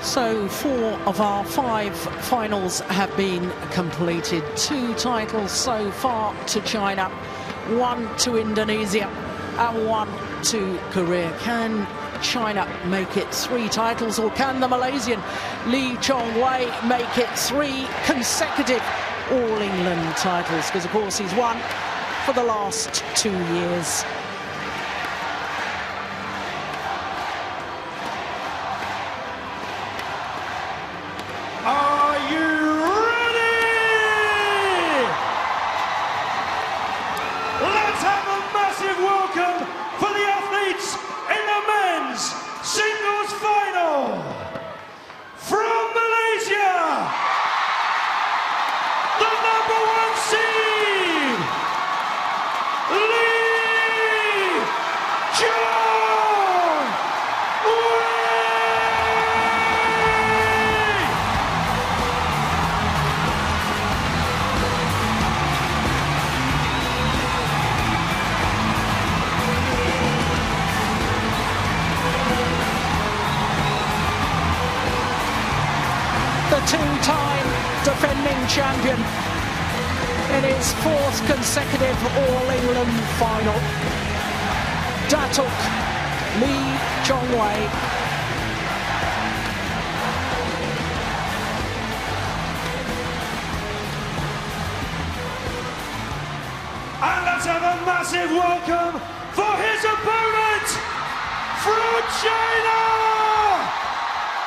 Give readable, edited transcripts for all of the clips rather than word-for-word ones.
So 4 of our 5 finals have been completed. 2 titles so far to China, 1 to Indonesia and 1 to Korea. Can China make it 3 titles, or can the Malaysian Chong Wei make it 3 consecutive All England titles? Because of course he's won for the last 2 years. Are you ready? Let's have a massive welcome for the athletes in the men's singles final. From Malaysia, the #1 seed, Chong Wei. The 2-time defending champion in his 4th consecutive All England final. Datuk Chong Wei. And let's have a massive welcome for his opponent from China,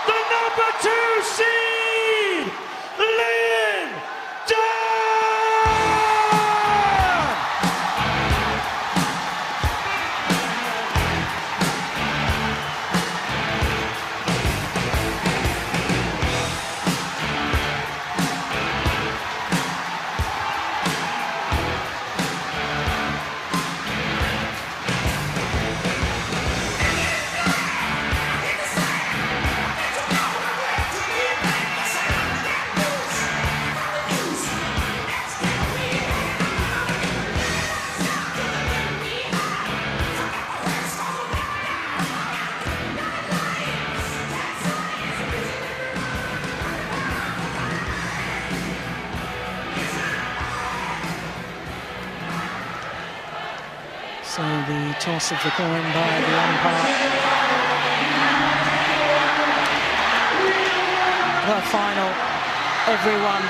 the #2 seed, LIN. So the toss of the coin by the umpire. The final everyone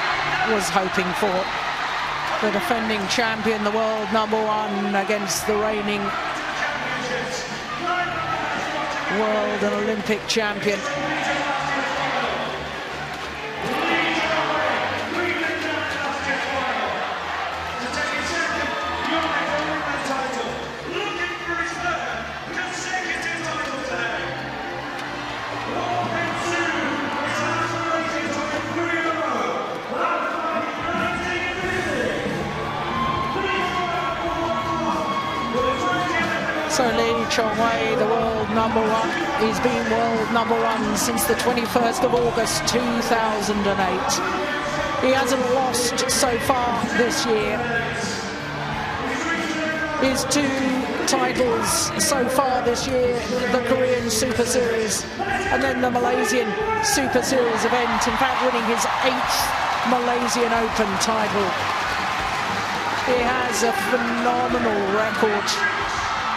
was hoping for. The defending champion, the world #1, against the reigning world and Olympic champion. So Chong Wei, the world #1, he's been world #1 since the 21st of August 2008. He hasn't lost so far this year. His 2 titles so far this year, the Korean Super Series and then the Malaysian Super Series event, in fact winning his 8th Malaysian Open title. He has a phenomenal record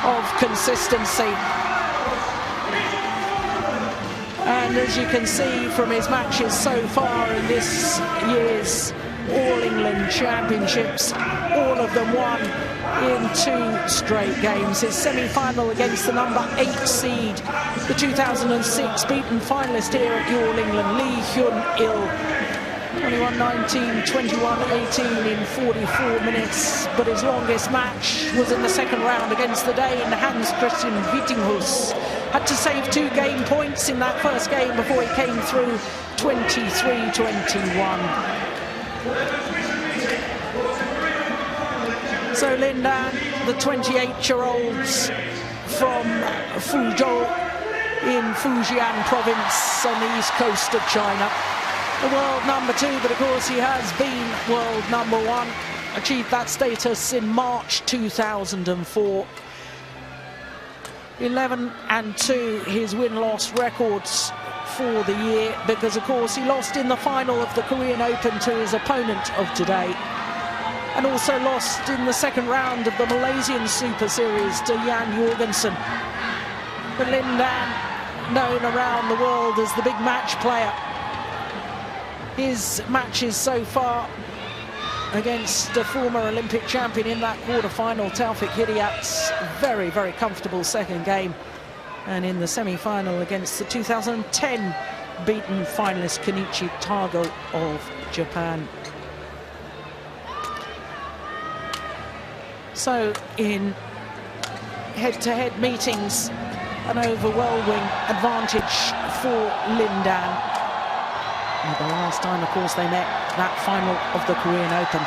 of consistency, and as you can see from his matches so far in this year's All England Championships, all of them won in 2 straight games. His semi-final against the #8 seed, the 2006 beaten finalist here at the All England, Hyun-il, 21-19, 21-18 in 44 minutes, but his longest match was in the second round against the Dane Hans Christian Vittinghus. Had to save 2 game points in that first game before he came through 23-21. So LIN, the 28-year-olds from Fuzhou in Fujian province on the east coast of China. The world #2, but of course he has been world #1. Achieved that status in March 2004. 11-2 his win-loss records for the year because, of course, he lost in the final of the Korean Open to his opponent of today, and also lost in the second round of the Malaysian Super Series to Jan Jorgensen. But Lin Dan, known around the world as the big match player, his matches so far against the former Olympic champion in that quarter-final, Taufik Hidayat's very, very comfortable second game, and in the semi-final against the 2010 beaten finalist Kenichi Tago of Japan. So in head-to-head meetings, an overwhelming advantage for Lin Dan. And the last time, of course, they met, that final of the Korean Open,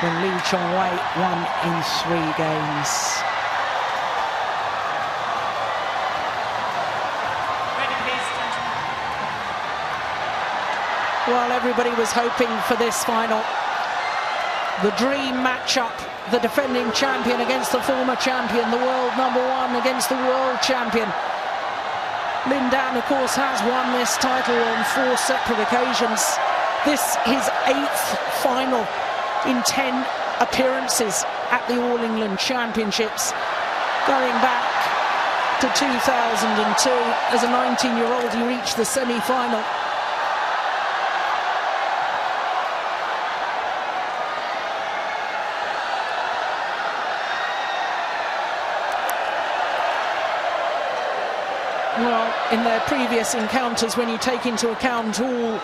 when Chong Wei won in 3 games. Ready, please, gentlemen. Well, everybody was hoping for this final. The dream matchup, the defending champion against the former champion, the world #1 against the world champion. Lin Dan, of course, has won this title on 4 separate occasions. This his 8th final in 10 appearances at the All England Championships, going back to 2002. As a 19-year-old, he reached the semi-final. Well, in their previous encounters, when you take into account all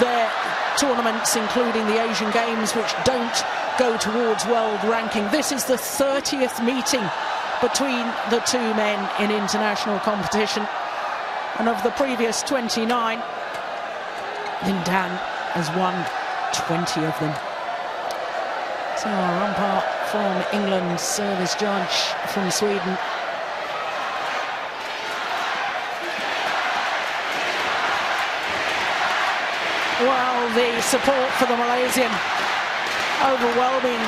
their tournaments, including the Asian Games, which don't go towards world ranking, this is the 30th meeting between the two men in international competition. And of the previous 29, Lin Dan has won 20 of them. So our umpire from England, service judge from Sweden. Well, the support for the Malaysian overwhelming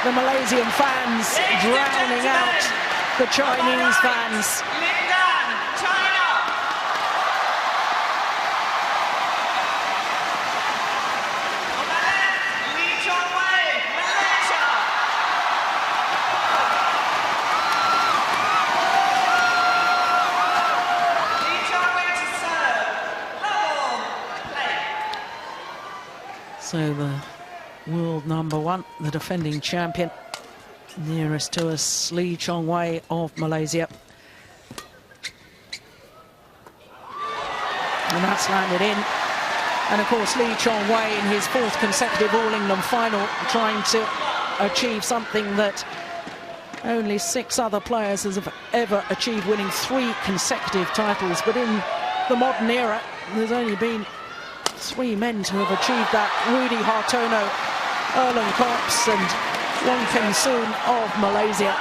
the Malaysian fans, drowning out the Chinese fans. Lin Dan, China. On the left, Chong Wei, Malaysia. Chong Wei to serve. Level play. So the world #1, the defending champion, nearest to us, Chong Wei of Malaysia. And that's landed in. And of course, Chong Wei in his 4th consecutive All England final, trying to achieve something that only 6 other players have ever achieved, winning 3 consecutive titles. But in the modern era, there's only been 3 men to have achieved that: Rudy Hartono, Erlen Kops and Wong Kim Soon of Malaysia.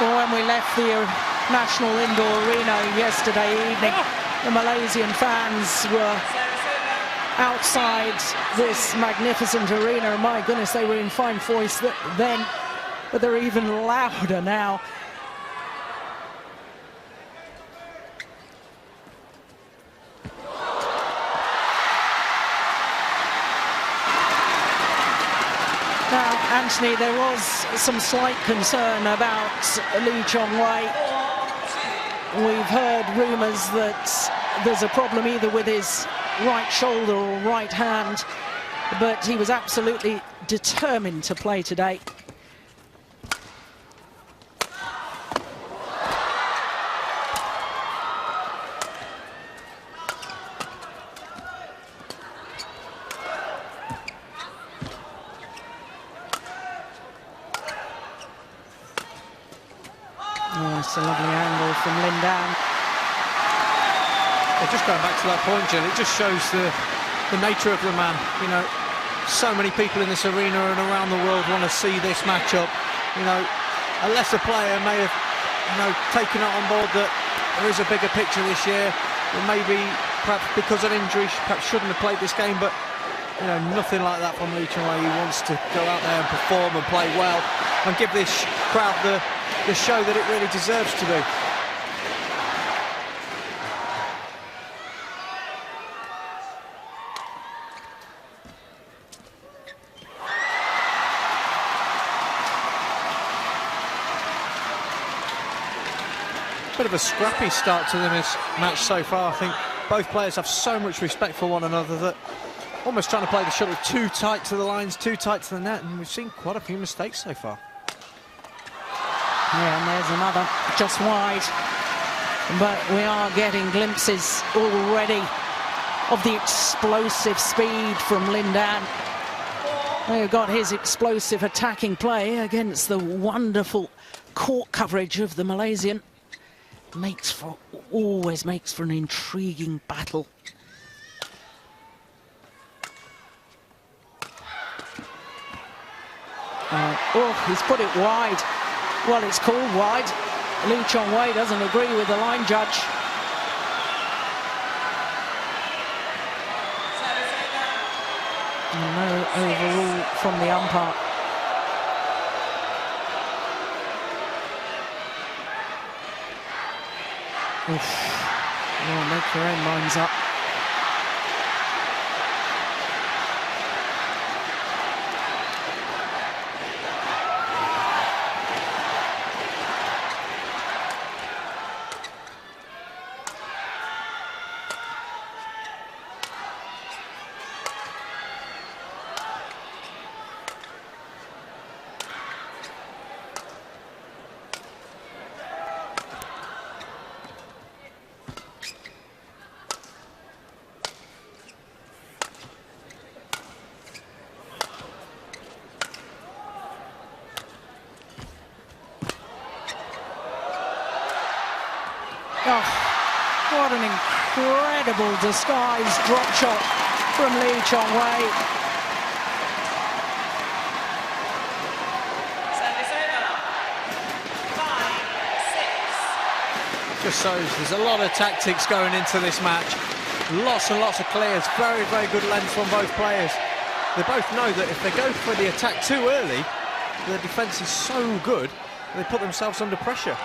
Well, when we left the National Indoor Arena yesterday evening, the Malaysian fans were outside this magnificent arena, and my goodness, they were in fine voice then, but they're even louder now. Anthony, there was some slight concern about Lee Chong Wei. We've heard rumours that there's a problem either with his right shoulder or right hand, but he was absolutely determined to play today. Oh, it's a lovely angle from LIN. Just going back to that point, Jill, it just shows the nature of the man. You know, so many people in this arena and around the world want to see this matchup. You know, a lesser player may have, you know, taken it on board that there is a bigger picture this year. And maybe, perhaps because of injury, perhaps shouldn't have played this game. But you know, nothing like that from Lee Chong Wei. He wants to go out there and perform and play well and give this crowd the show that it really deserves to be. Bit of a scrappy start to this match so far. I think both players have so much respect for one another that almost trying to play the shuttle too tight to the lines, too tight to the net, and we've seen quite a few mistakes so far. Yeah, and there's another just wide, but we are getting glimpses already of the explosive speed from LIN. We've got his explosive attacking play against the wonderful court coverage of the Malaysian. Always makes for an intriguing battle. Oh, he's put it wide. Well, it's called wide. Lee Chong Wei doesn't agree with the line judge. No overrule from the umpire. Oof. Well, make your own minds up. Oh, what an incredible disguised drop shot from Lee Chong Wei. Service over. 5-6. Just shows there's a lot of tactics going into this match. Lots and lots of clears. Very, very good length from both players. They both know that if they go for the attack too early, the defence is so good, they put themselves under pressure.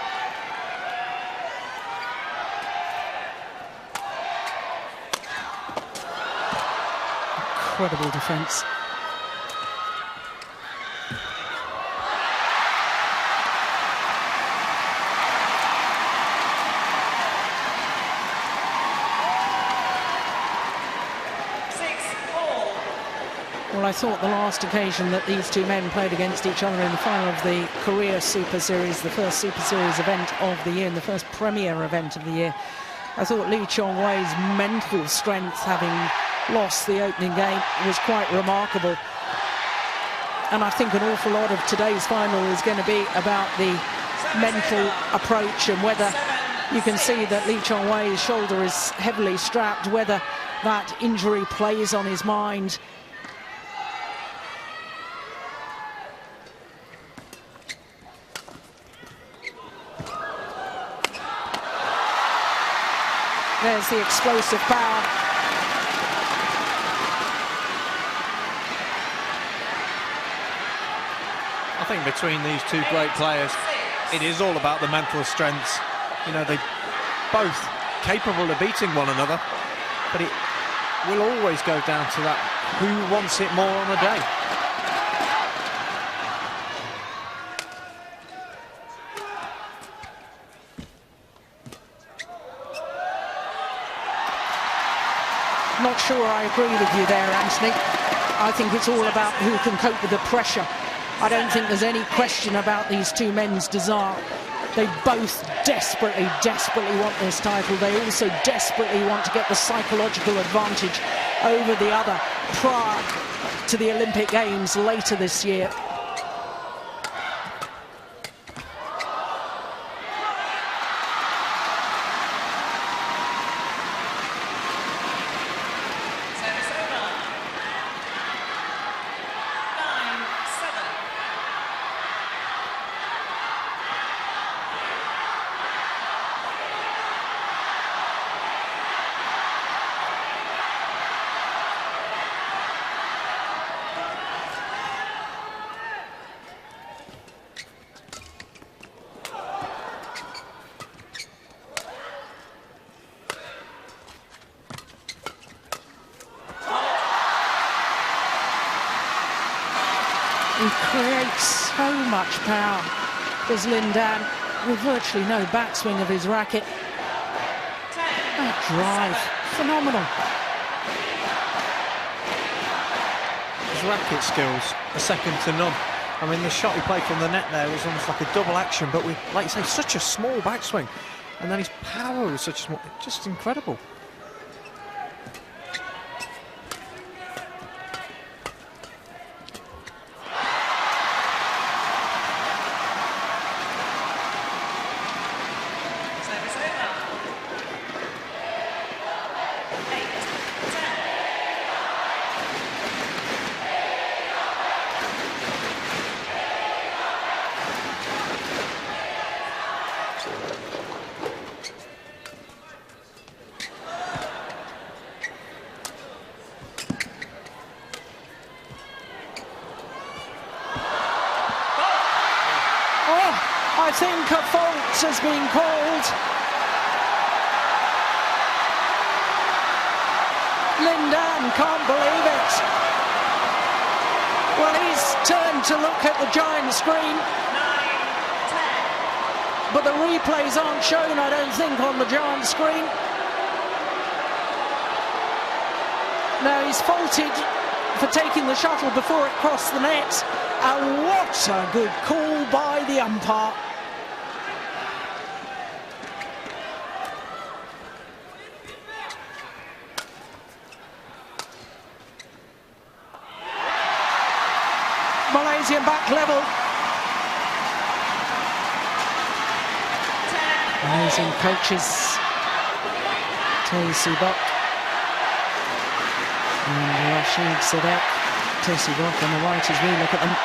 Incredible defence. Well, I thought the last occasion that these two men played against each other in the final of the Korea Super Series, the first Super Series event of the year and the first Premier event of the year, I thought Lee Chong Wei's mental strength, having lost the opening game, was quite remarkable. And I think an awful lot of today's final is going to be about the mental approach and whether you can see that Lee Chong Wei's shoulder is heavily strapped, whether that injury plays on his mind. There's the explosive power. I think between these two great players, it is all about the mental strengths. You know, they both capable of beating one another, but it will always go down to that who wants it more on the day. not sure I agree with you there, Anthony. I think it's all about who can cope with the pressure. I don't think there's any question about these two men's desire. They both desperately, desperately want this title. They also desperately want to get the psychological advantage over the other prior to the Olympic Games later this year. He creates so much power, does LIN Dan, with virtually no backswing of his racket. That drive, phenomenal. His racket skills are second to none. I mean, the shot he played from the net there was almost like a double action, but with, like you say, such a small backswing. And then his power was such a small, just incredible. I think a fault has been called. LIN Dan can't believe it. Well, he's turned to look at the giant screen. 9, 10. But the replays aren't shown, I don't think, on the giant screen. No, he's faulted for taking the shuttle before it crossed the net. And what a good call by the umpire. Malaysian back level. Amazing coaches. Tay Bok and Rashid Sadek. Tay Bok on the right as we look at them.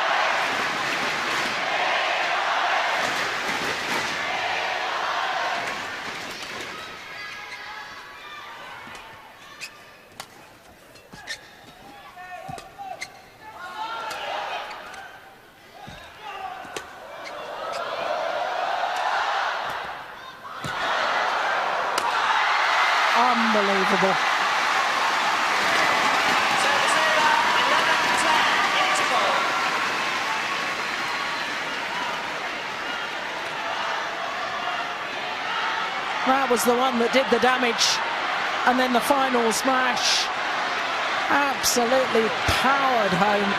Unbelievable. Service over, 11-10, interval. That was the one that did the damage. And then the final smash. Absolutely powered home.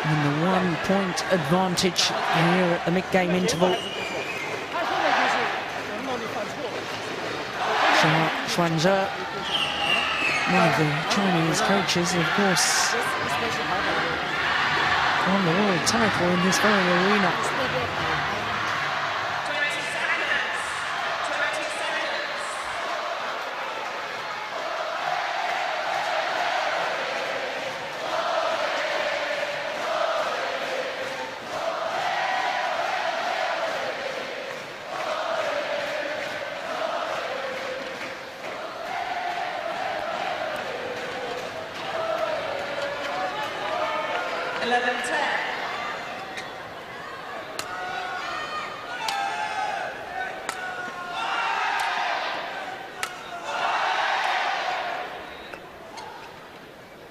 And the 1 point advantage here at the mid-game interval. Xuanzhe, one of the Chinese coaches, of course, won the world title in this very arena. 20 seconds. 20 seconds.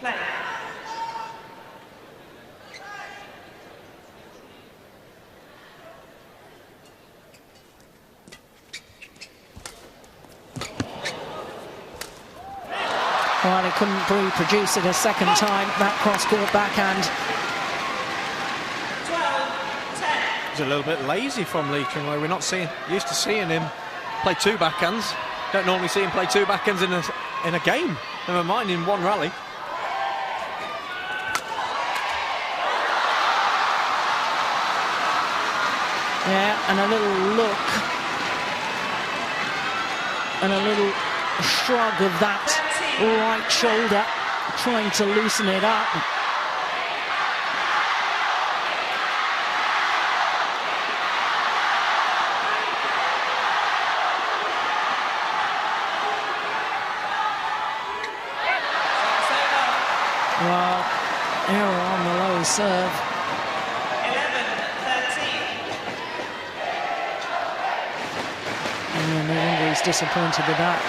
Play. Well, he couldn't reproduce it a second time, that cross-court backhand. 12-10. He's a little bit lazy from Lee Chong Wei. We're not used to seeing him play two backhands. Don't normally see him play two backhands in a game, never mind in one rally. Yeah, and a little look and a little shrug of that right shoulder, trying to loosen it up. Well, error on the low serve. 11-13. And no wonder he's disappointed with that.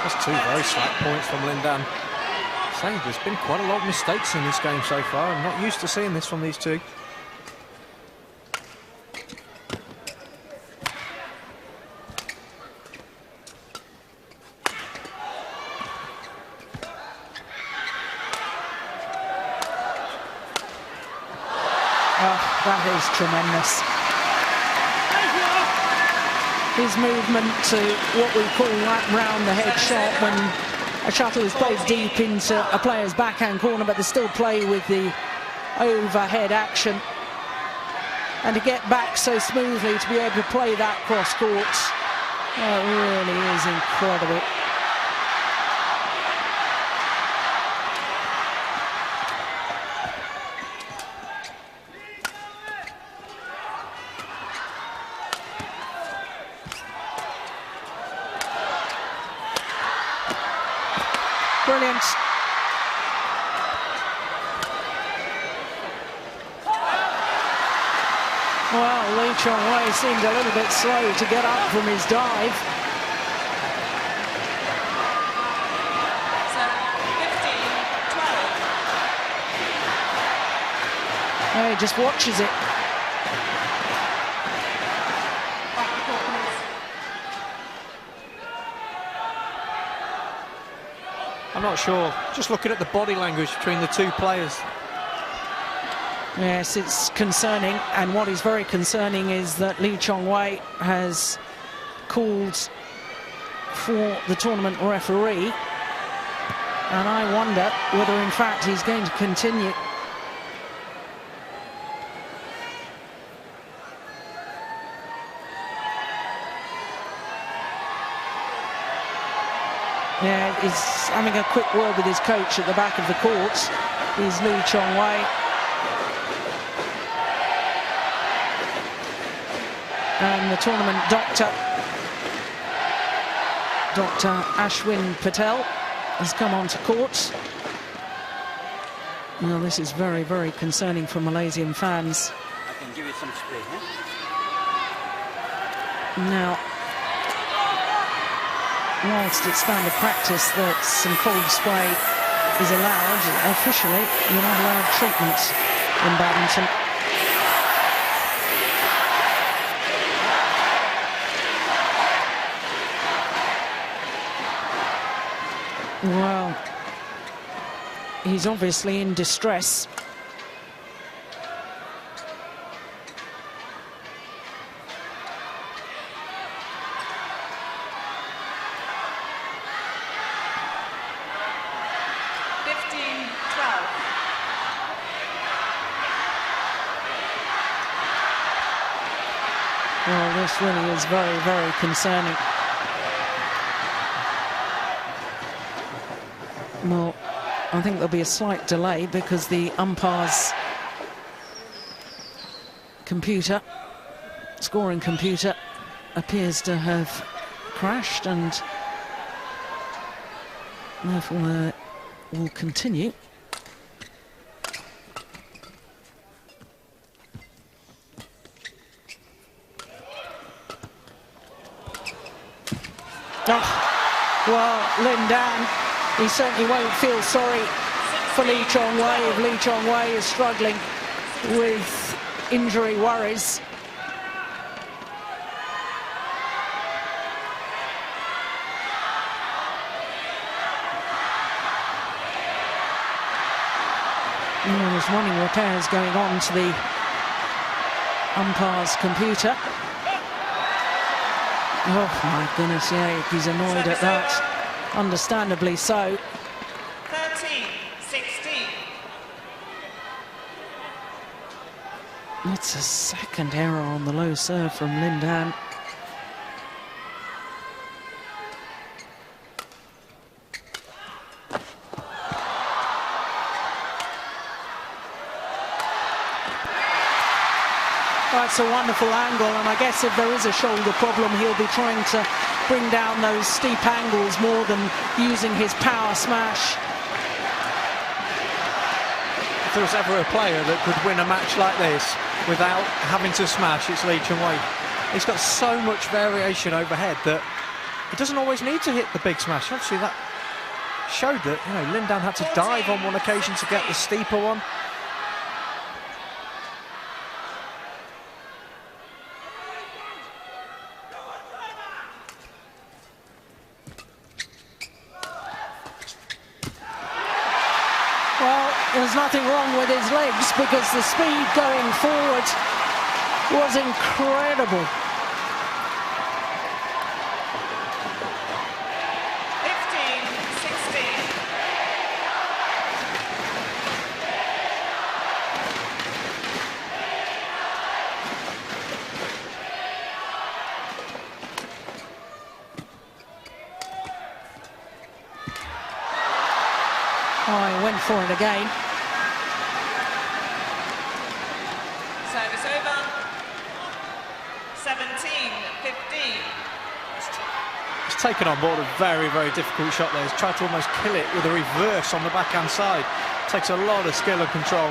That's two very slack points from Lin Dan. Saying there's been quite a lot of mistakes in this game so far. I'm not used to seeing this from these two. Oh, that is tremendous. His movement to what we call that round the head shot, when a shuttle is played deep into a player's backhand corner, but they still play with the overhead action. And to get back so smoothly, to be able to play that cross court, it really is incredible. Brilliant. Well, Lee Chong Wei seemed a little bit slow to get up from his dive. So 15-12. Oh, he just watches it. Back to court, please. I'm not sure. Just looking at the body language between the two players. Yes, it's concerning, and what is very concerning is that Lee Chong Wei has called for the tournament referee, and I wonder whether in fact he's going to continue. Yeah, he's having a quick word with his coach at the back of the court. Is Lee Chong Wei. And the tournament doctor, Dr. Ashwin Patel, has come onto court. Now, this is very, very concerning for Malaysian fans. I can give you some spray, huh? Now, whilst it's standard practice that some cold spray is allowed, officially you're not allowed treatment in badminton. Well, he's obviously in distress. Well, this really is very, very concerning. Well, I think there'll be a slight delay because the umpire's computer, scoring computer, appears to have crashed, and therefore will continue. Oh, well, Lin Dan, he certainly won't feel sorry for Lee Chong Wei if Lee Chong Wei is struggling with injury worries. There's running repairs going on to the umpire's computer. Oh my goodness, yeah, he's annoyed at that. Understandably so. 13-16. It's a second error on the low serve from Lin Dan. That's a wonderful angle, and I guess if there is a shoulder problem, he'll be trying to bring down those steep angles more than using his power smash. If there was ever a player that could win a match like this without having to smash, it's Lee Chong Wei. He's got so much variation overhead that he doesn't always need to hit the big smash. Obviously, that showed that, you know, Lin Dan had to dive on one occasion to get the steeper one. Well, there's nothing wrong with his legs because the speed going forward was incredible. 15-16. Oh, he went for it again. Service over. 17-15. He's taken on board a very, very difficult shot there. He's tried to almost kill it with a reverse on the backhand side. Takes a lot of skill and control.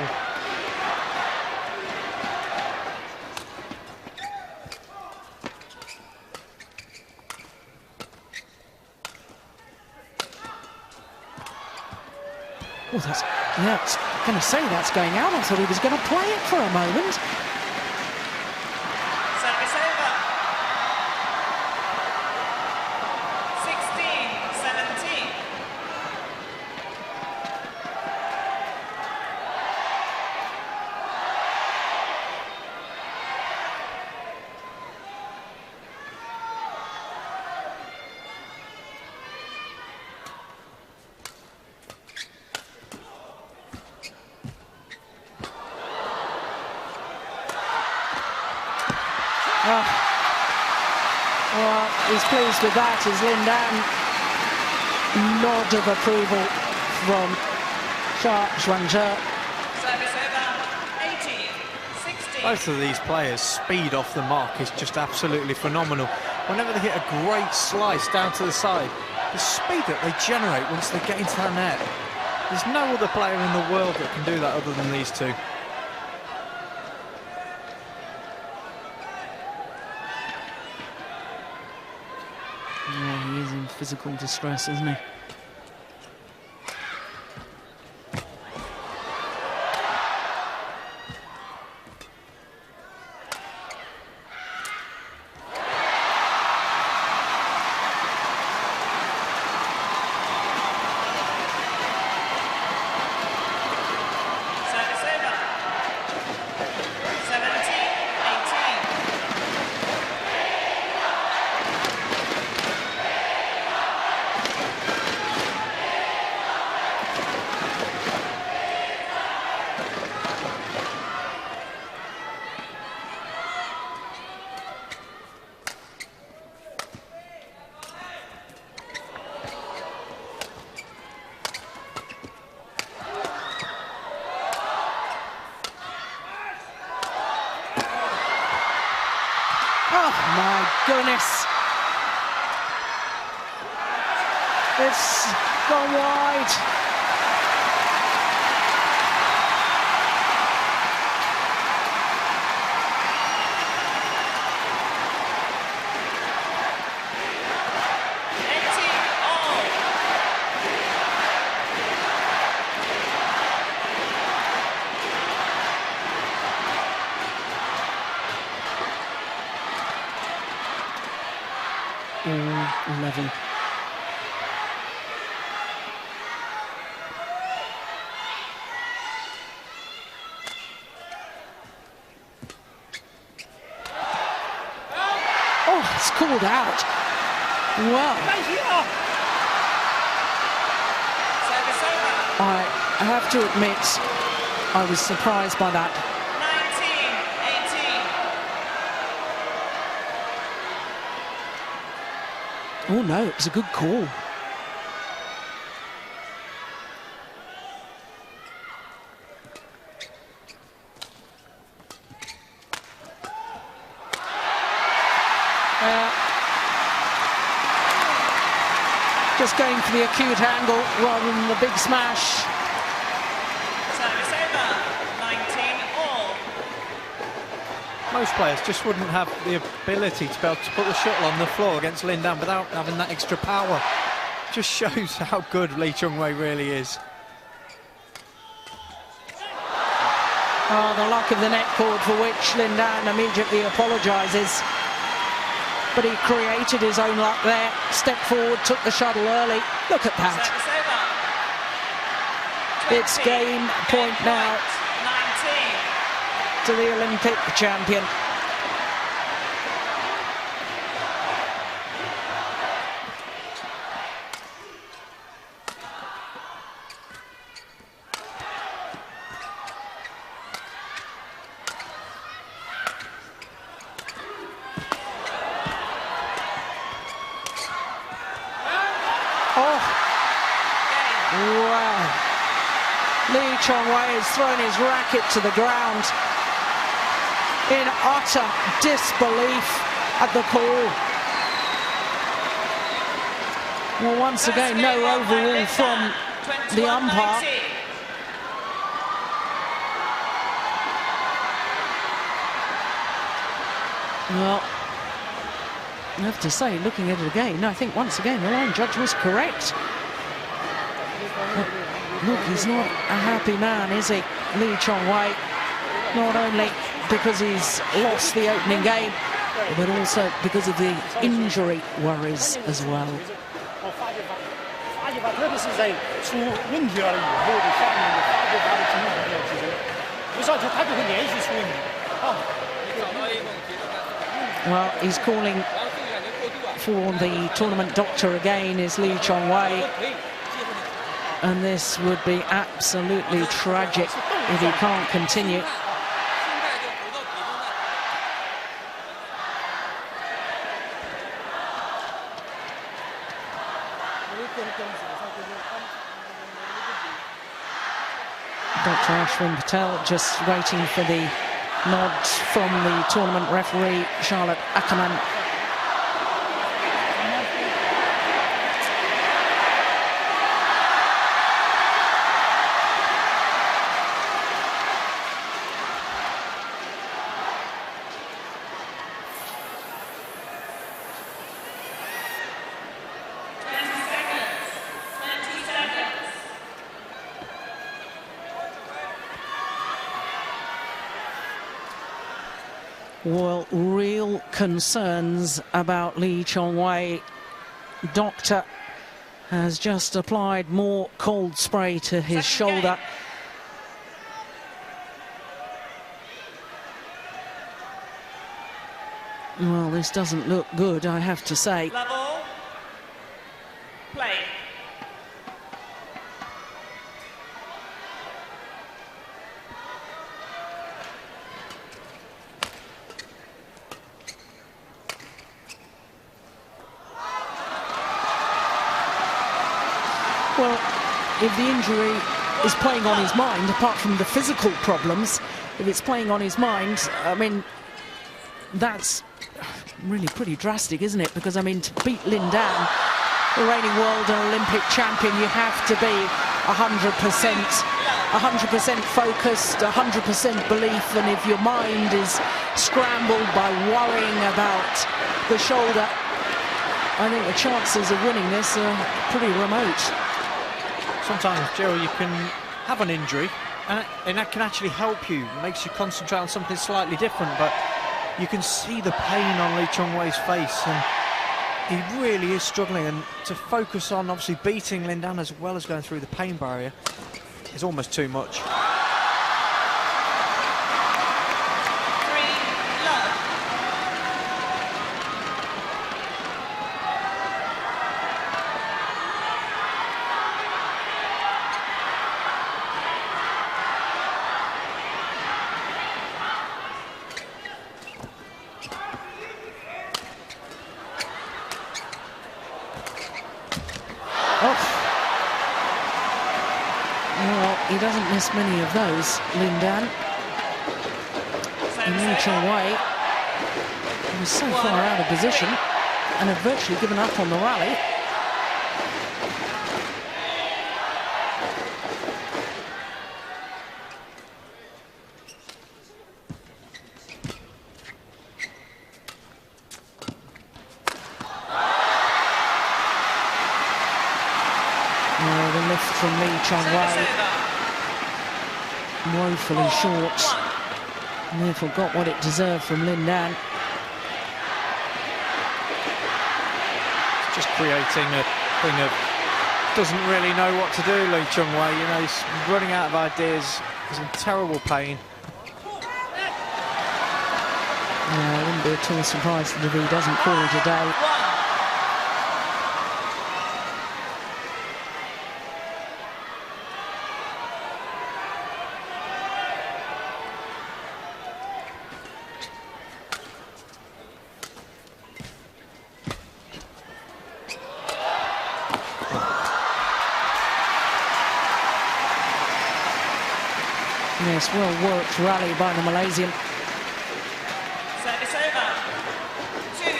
Oh, that's, yeah, I was going to say that's going out. I thought he was going to play it for a moment. Service over. 16-17. Well, he's pleased with that, is Lin Dan. Nod of approval from Zhuangzhe. Service over. 18-16. Both of these players' speed off the mark is just absolutely phenomenal. Whenever they hit a great slice down to the side, the speed that they generate once they get into that net, there's no other player in the world that can do that other than these two. Yeah, he is in physical distress, isn't he? Service over. 17-18. Oh my goodness. It's gone wide. all level. Oh, it's called out. Well, Service over. I have to admit, I was surprised by that. 19-18. Oh no, it was a good call. Just going for the acute angle rather than the big smash. Service over. 19-all. Most players just wouldn't have the ability to be able to put the shuttle on the floor against Lin Dan without having that extra power. Just shows how good Lee Chong Wei really is. Oh, the luck of the net cord, for which Lin Dan immediately apologises. But he created his own luck there, stepped forward, took the shuttle early. Look at that. Service over. It's game point now 19. to the Olympic champion. Oh, wow. Lee Chong Wei has thrown his racket to the ground in utter disbelief at the call. Well, once again, no overrule from the umpire. Well, I have to say, looking at it again, I think once again the line judge was correct. But look, he's not a happy man, is he, Lee Chong Wei? Not only because he's lost the opening game, but also because of the injury worries as well. Well, he's calling for the tournament doctor again, is Lee Chong Wei. And this would be absolutely tragic if he can't continue. Dr. Ashwin Patel just waiting for the nod from the tournament referee, Charlotte Ackerman. Well, real concerns about Lee Chong Wei. Doctor has just applied more cold spray to his shoulder. Well, this doesn't look good, I have to say. Level. Play. Well, if the injury is playing on his mind, apart from the physical problems, if it's playing on his mind, I mean, that's really pretty drastic, isn't it? Because, I mean, to beat Lin Dan, the reigning world and Olympic champion, you have to be 100% focused, 100% belief, and if your mind is scrambled by worrying about the shoulder, I think the chances of winning this are pretty remote. Sometimes, Gerald, you can have an injury and that can actually help you, makes you concentrate on something slightly different, but you can see the pain on Lee Chong Wei's face, and he really is struggling, and to focus on obviously beating Lin Dan as well as going through the pain barrier is almost too much. 3 love. Well, he doesn't miss many of those, Lin Dan. And Chong Wei, he was so far out of position and had virtually given up on the rally. The lift from Chong Wei, woefully short, and therefore got what it deserved from Lin Dan. Just creating a thing of doesn't really know what to do, Chong Wei. You know, he's running out of ideas. He's in terrible pain. I wouldn't be at all surprised if he doesn't call it a day. Yes, well-worked rally by the Malaysian. Service over. 2-5.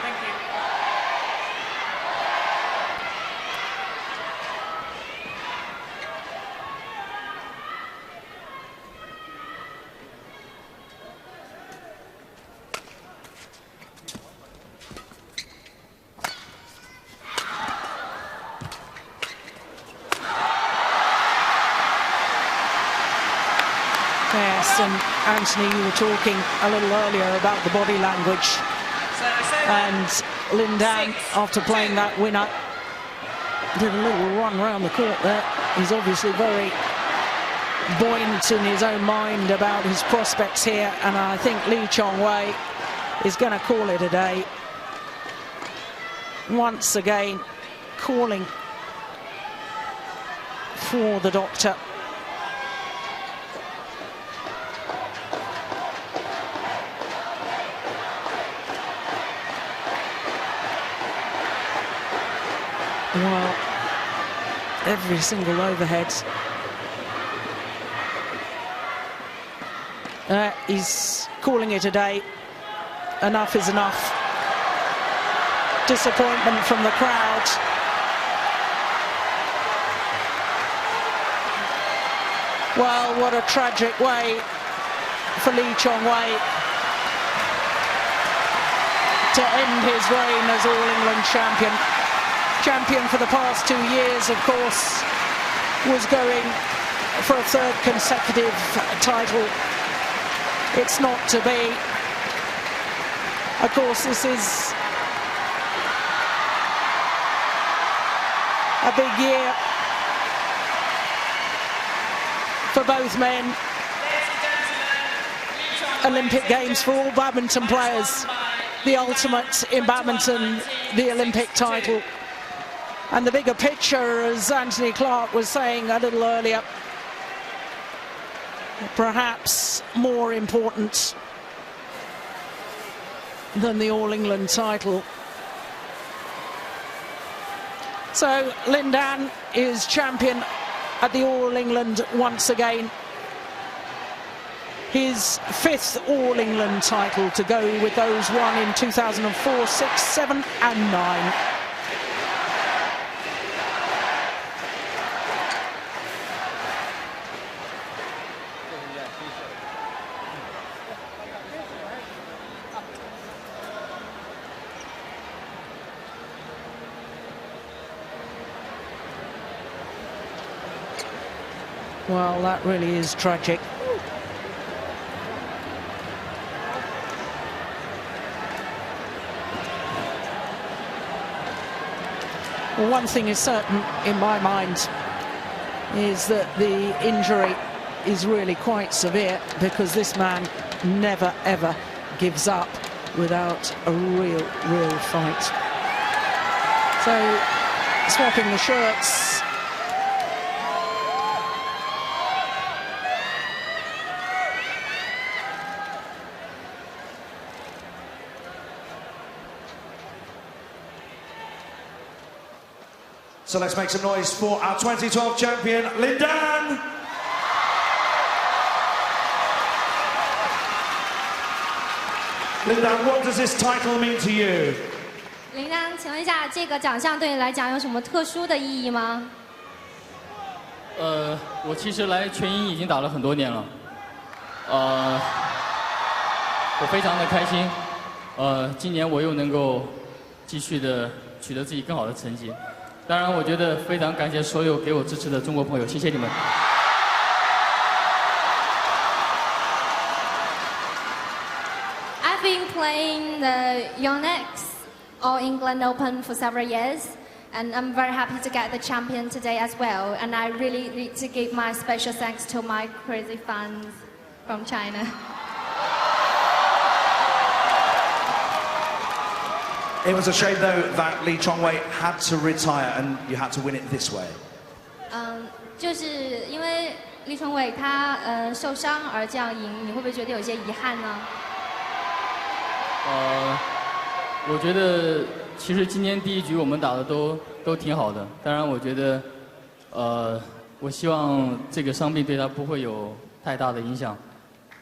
Thank you. Yes, and Anthony, you were talking a little earlier about the body language. Service over. And Lin Dan, after playing that winner, did a little run around the court there. He's obviously very buoyant in his own mind about his prospects here, and I think Chong Wei is going to call it a day. Once again, calling for the doctor. Well, every single overhead. He's calling it a day. Enough is enough. Disappointment from the crowd. Well, what a tragic way for Chong Wei to end his reign as All-England champion. Champion for the past 2 years, of course, was going for a third consecutive title. It's not to be. Of course, this is a big year for both men. Olympic Games for all badminton players. The ultimate in badminton, the Olympic title. And the bigger picture, as Anthony Clark was saying a little earlier, perhaps more important than the All-England title. So Lin Dan is champion at the All-England once again. His 5th All-England title to go with those won in 2004, 6, 7 and 9. Well, that really is tragic. Well, one thing is certain in my mind is that the injury is really quite severe, because this man never ever gives up without a real fight. So, swapping the shirts. So let's make some noise for our 2012 champion, LIN Dan. LIN Dan, what does this title mean to you? 林丹，请问一下，这个奖项对你来讲有什么特殊的意义吗？我其实来全英已经打了很多年了，我非常的开心，今年我又能够继续的取得自己更好的成绩。当然，我觉得非常感谢所有给我支持的中国朋友，谢谢你们。I've been playing the Yonex All England Open for several years, and I'm very happy to get the champion today as well. And I really need to give my special thanks to my crazy fans from China. It was a shame, though, that Chong Wei had to retire and you had to win it this way. 就是因为李崇伟他受伤而这样赢，你会不会觉得有些遗憾呢？我觉得其实今天第一局我们打的都挺好的。当然，我觉得我希望这个伤病对他不会有太大的影响，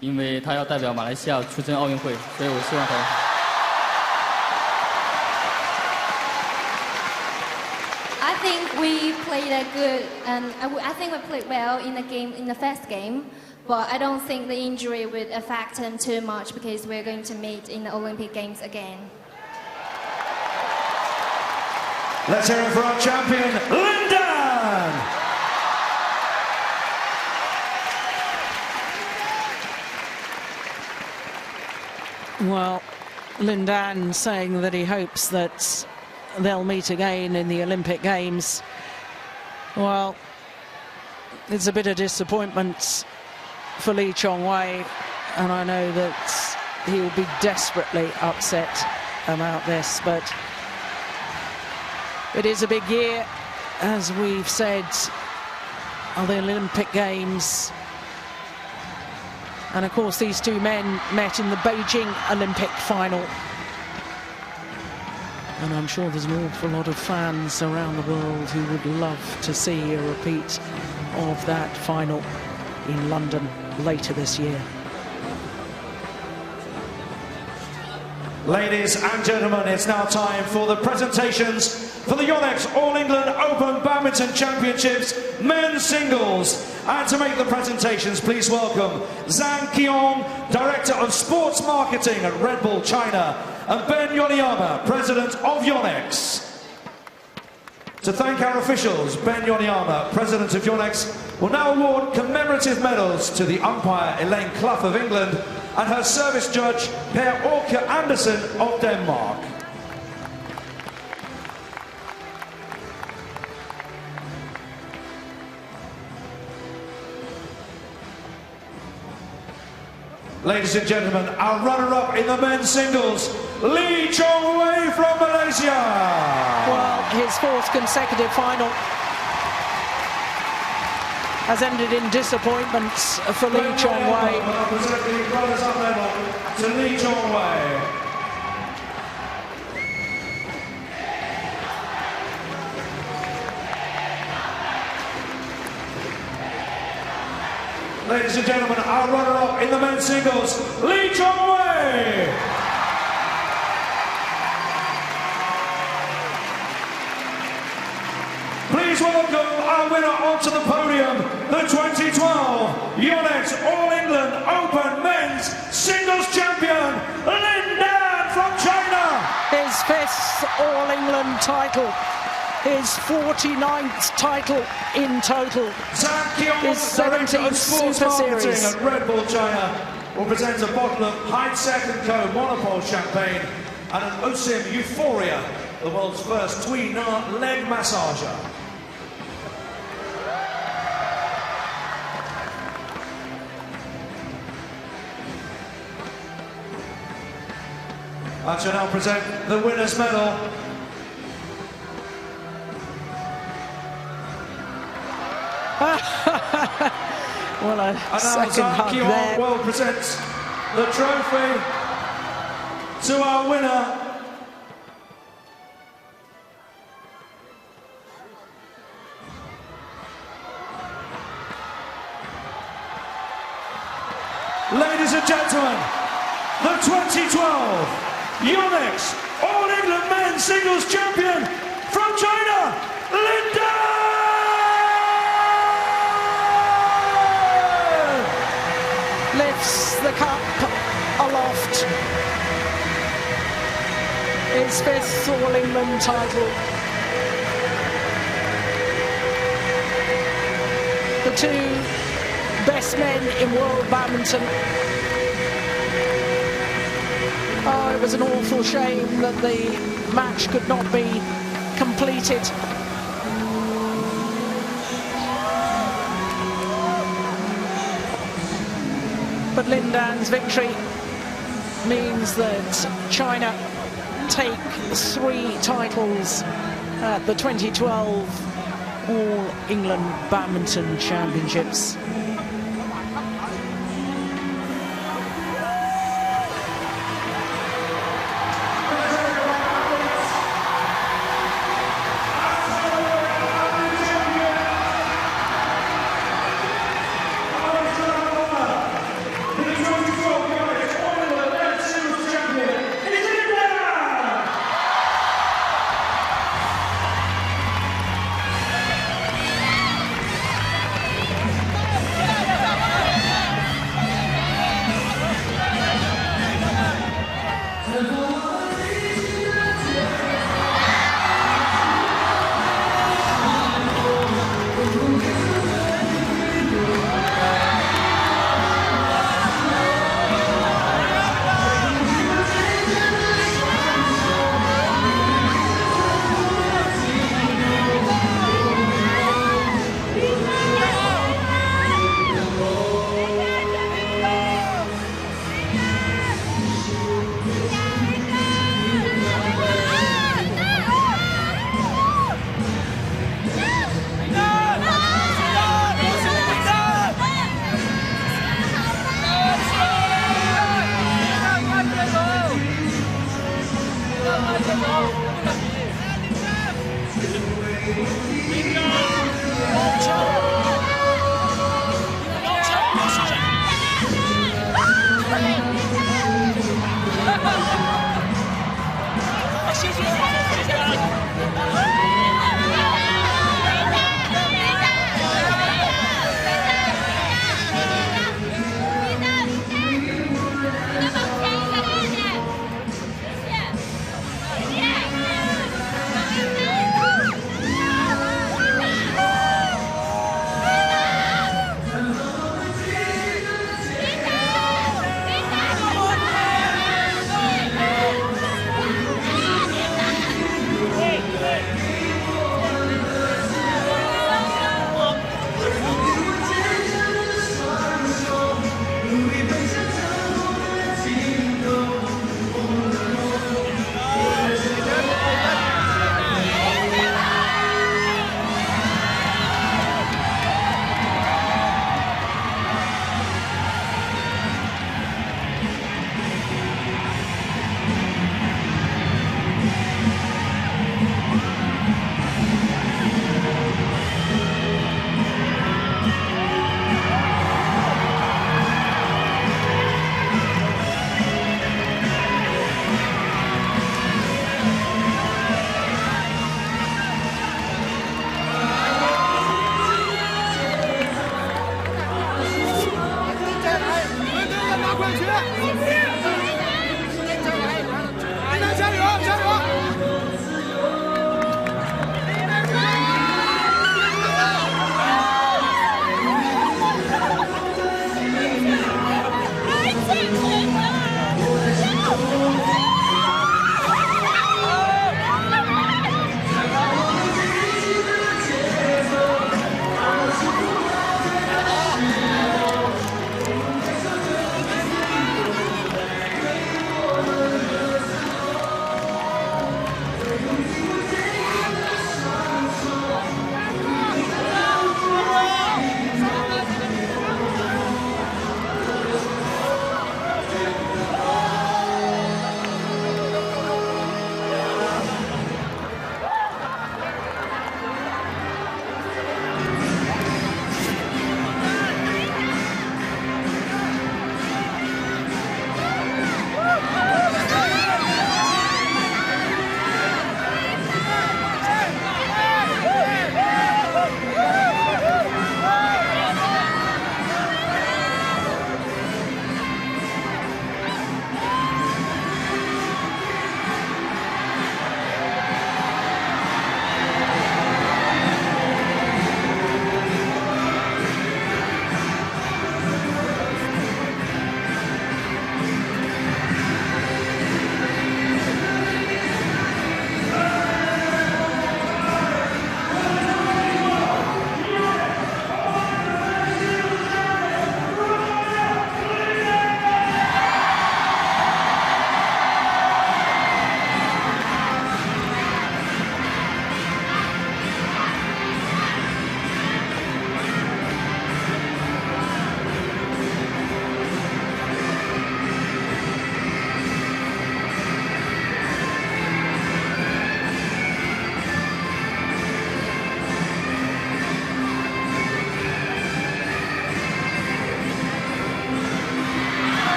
因为他要代表马来西亚出征奥运会，所以我希望他。I think we played a good, and I think we played well in the game, in the first game. But I don't think the injury would affect him too much because we're going to meet in the Olympic Games again. Let's hear it for our champion, LIN Dan! Well, LIN Dan saying that he hopes that they'll meet again in the Olympic Games. Well, it's a bit of disappointment for Chong Wei, and I know that he will be desperately upset about this, but it is a big year, as we've said, of the Olympic Games. And of course these two men met in the Beijing Olympic final. And I'm sure there's an awful lot of fans around the world who would love to see a repeat of that final in London later this year. Ladies and gentlemen, it's now time for the presentations for the Yonex All England Open Badminton Championships men's singles. And to make the presentations, please welcome Zhang Qiong, Director of Sports Marketing at Red Bull China, and Ben Yoneyama, President of Yonex. To thank our officials, Ben Yoneyama, President of Yonex, will now award commemorative medals to the umpire Elaine Clough of England and her service judge Per Orke Andersen of Denmark. Ladies and gentlemen, our runner-up in the men's singles, Chong Wei from Malaysia. Well, his fourth consecutive final has ended in disappointment for Chong Wei. Presenting runners-up medal to Chong Wei. Ladies and gentlemen, our runner-up in the men's singles, Chong Wei. Please welcome our winner onto the podium, the 2012 Yonex All England Open Men's Singles Champion, LIN Dan from China. His fifth All England title his 49th title in total. His 17th Super Series. At Red Bull China will present a bottle of Heidsieck & Co. Monopole champagne and an Osim Euphoria, the world's first tweener leg massager. I shall now present the winner's medal. Well, a second hug there. Well presents the trophy to our winner. Ladies and gentlemen, the 2012 Yonex All England Men's Singles Champion from China, LIN. Lifts the cup aloft. His 5th All England title. The 2 best men in world badminton. Oh, it was an awful shame that the match could not be completed. But Lin Dan's victory means that China take 3 titles at the 2012 All England Badminton Championships.